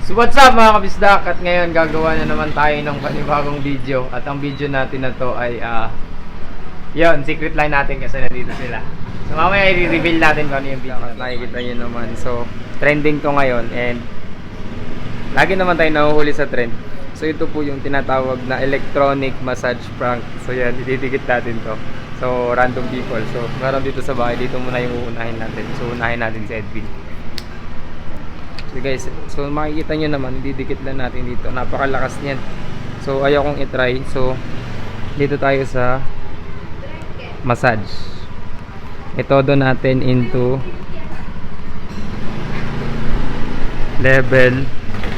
So what's up mga kabisdak, at ngayon gagawa na naman tayo ng panibagong video. At ang video natin na to ay yun, secret line natin kasi nandito sila. So mamaya i-reveal natin kung ano yung video. Nakikita nyo naman, so trending to ngayon and lagi naman tayo nahuhuli sa trend. So ito po yung tinatawag na electronic massage prank. So yan, ididikit natin to. So random people. So meron dito sa bahay, dito muna yung uunahin natin. So unahin natin si Edwin. So guys, so makikita nyo naman, didikit lang natin dito. Napakalakas niyan. So ayaw kong itry. So dito tayo sa massage. Itodo natin into level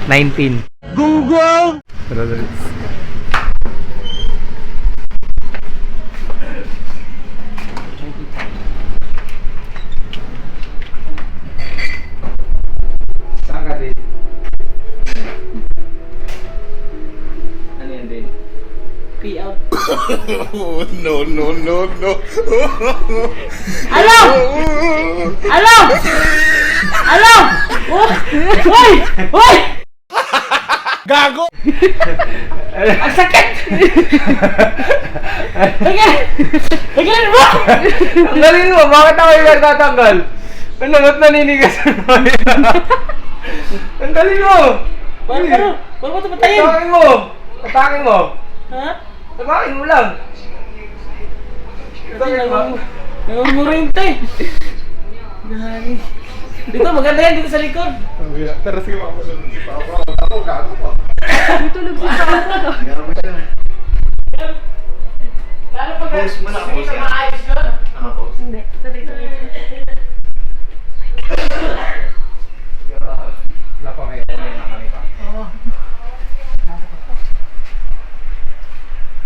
19. Gunggong! Saan ka din? Ano yan din? Pee out. No. Alo! Alo! Alo! Hoy! Hoy! Gago! Ang sakit! Tigil mo! Ang galing mo! Bakit ako yung nagtatanggal? Ano? Ba't naninigas mo? Ang galing mo! Paano mo ito patayin? Atakin mo! Atakin mo! Ha? Atakin mo lang! Atakin mo! Nangungurente! Gani. Dito, maganda yan dito sa likod. Pero sige mga ako, gago pa. Tutulog si Sarah. Lalo pag Post mo na, hindi post ka yan. maayos yun. Naka-post. Hindi. Tuloy. Wala pa kayo.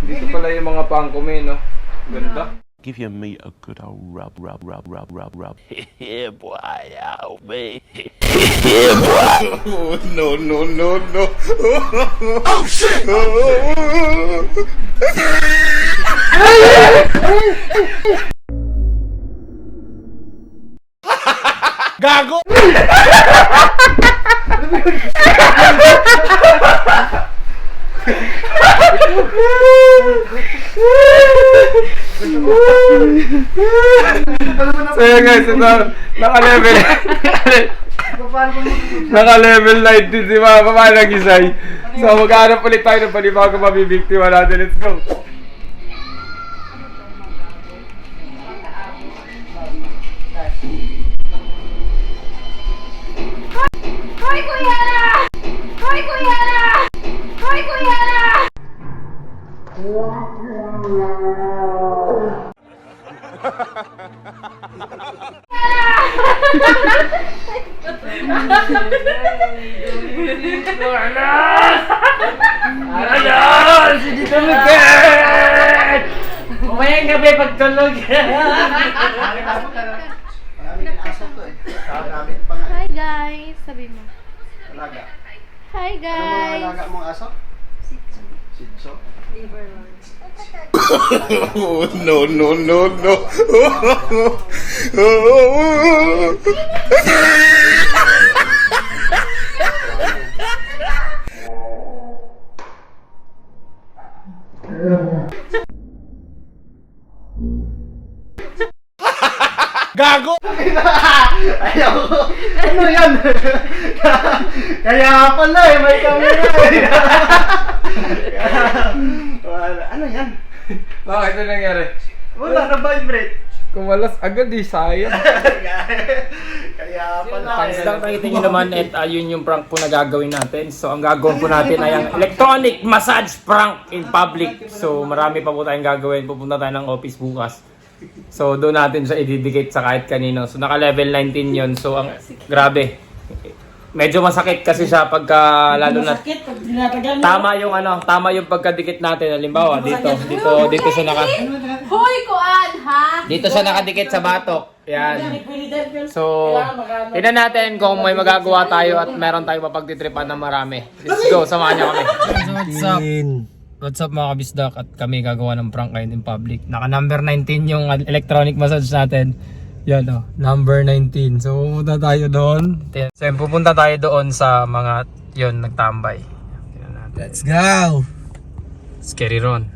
Dito pala yung mga pangkume, no? Ganda. Give your meat a good old rub. Yeah, boy, oh, me. Yeah, boy. No. Oh shit! Gago! So yun guys, ito, naka-level naka-level 19 si mga papahan ng Isay. So maghanap ulit tayo ng panibagong mabibiktima natin. Let's go! Hoy, Kuya na! Hoy, Kuya na! Hoy, Kuya na! Dito magkat! Umayang gabi pagtulog. Hi guys! Sabi mo. Alaga. Hi Ano mga guys! alaga mong aso? Sitso. No. Gago! Ayaw! Ano yan? Kaya pala eh, may camera eh. Ano yan? Bakit? Ano nangyari? Wala na vibrate. Kumalas agad eh, sayang. Kaya pala Thanks lang, nakita nyo naman at yun yung prank po na gagawin natin. So ang gagawin po natin ay ang electronic massage prank in public. So marami pa po tayong gagawin. Pupunta tayo ng office bukas. So doon natin siya ididikit sa kahit kanino. So naka level 19 yun. So ang grabe. Medyo masakit kasi siya pagka lalo na tama yung pagkadikit natin. Halimbawa dito siya Hoy, Kuan, ha? dito siya nakadikit sa batok. Yan. So, tingnan natin kung may magagawa tayo at meron tayong mapagtitripan na marami. Let's go, samahan niyo kami. What's up? What's up mga kabisdak, at kami gagawa ng prank ngayon in public. Naka number 19 yung electronic massage natin. Yan o, number 19. So pupunta tayo doon. So pupunta tayo doon sa mga yon nagtambay. Let's go! Scary Ron.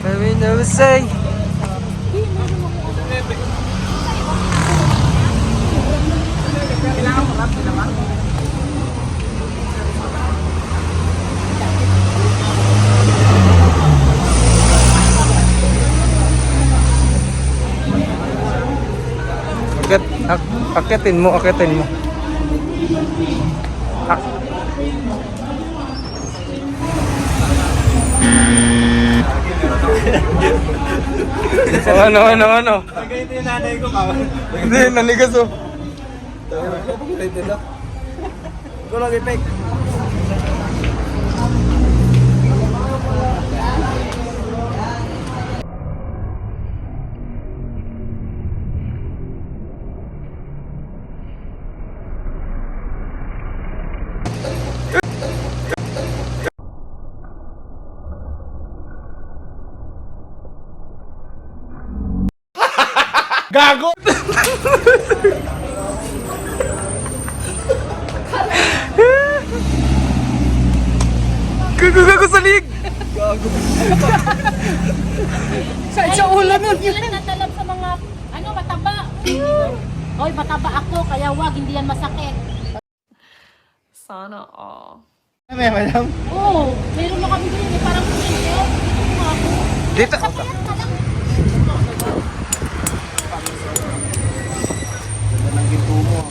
Kami na say. Akitin mo. Ano? Nagayito yung nanay ko ka. Hindi, nanigas oh. Ito lang ipek. Gago! Gago sa lig! Sa ulan nun. Hindi lang natalab sa mga, mataba. Hoy, mataba ako, kaya wag, hindi yan masakit. Sana all. May madam. Oo, meron na kami din, parang kusinyo. Dito mo ako. Dito! Ang ginto mo.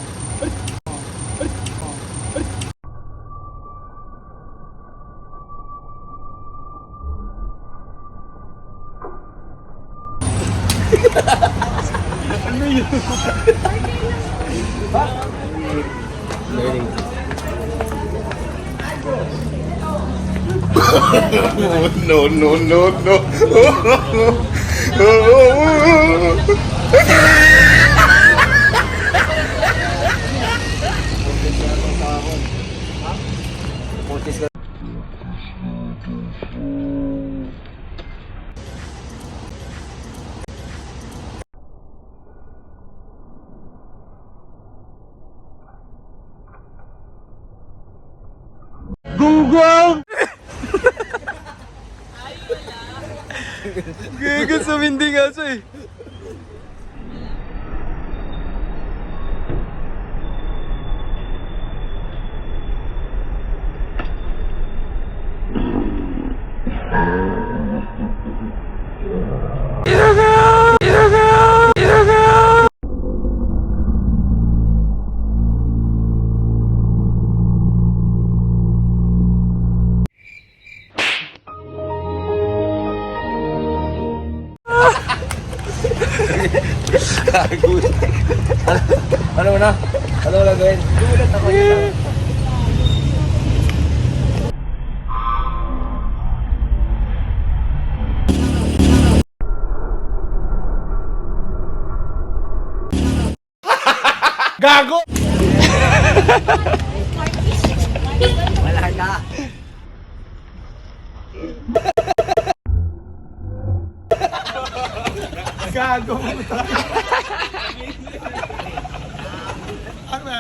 Gunggong! Gago sa hindi nga siya eh. Ano mo na? Ano mo na gawin? Gulat ako yun. Gago! Wala ka. Gago! No.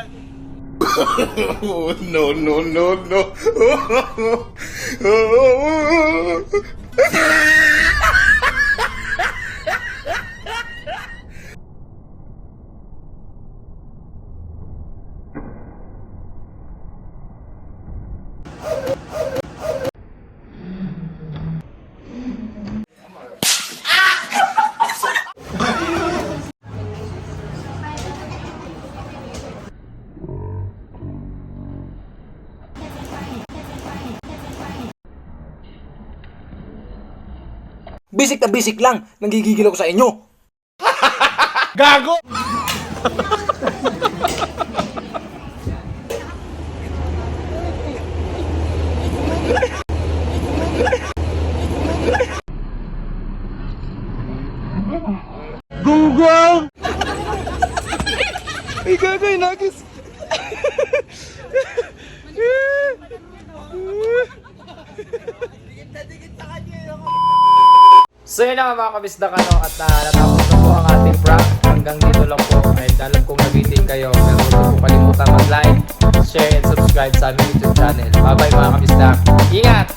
Basic na basic lang. Nanggigigil ako sa inyo. Gago! Gunggong! Ay, gago, inagis! So yun na nga mga kabisdak at natapos na po ang ating prank. Hanggang dito lang po. Dahil alam kong nabitin kayo. Pero huwag po kalimutan mag-like, share, and subscribe sa aming YouTube channel. Bye bye mga kabisdak. Ingat!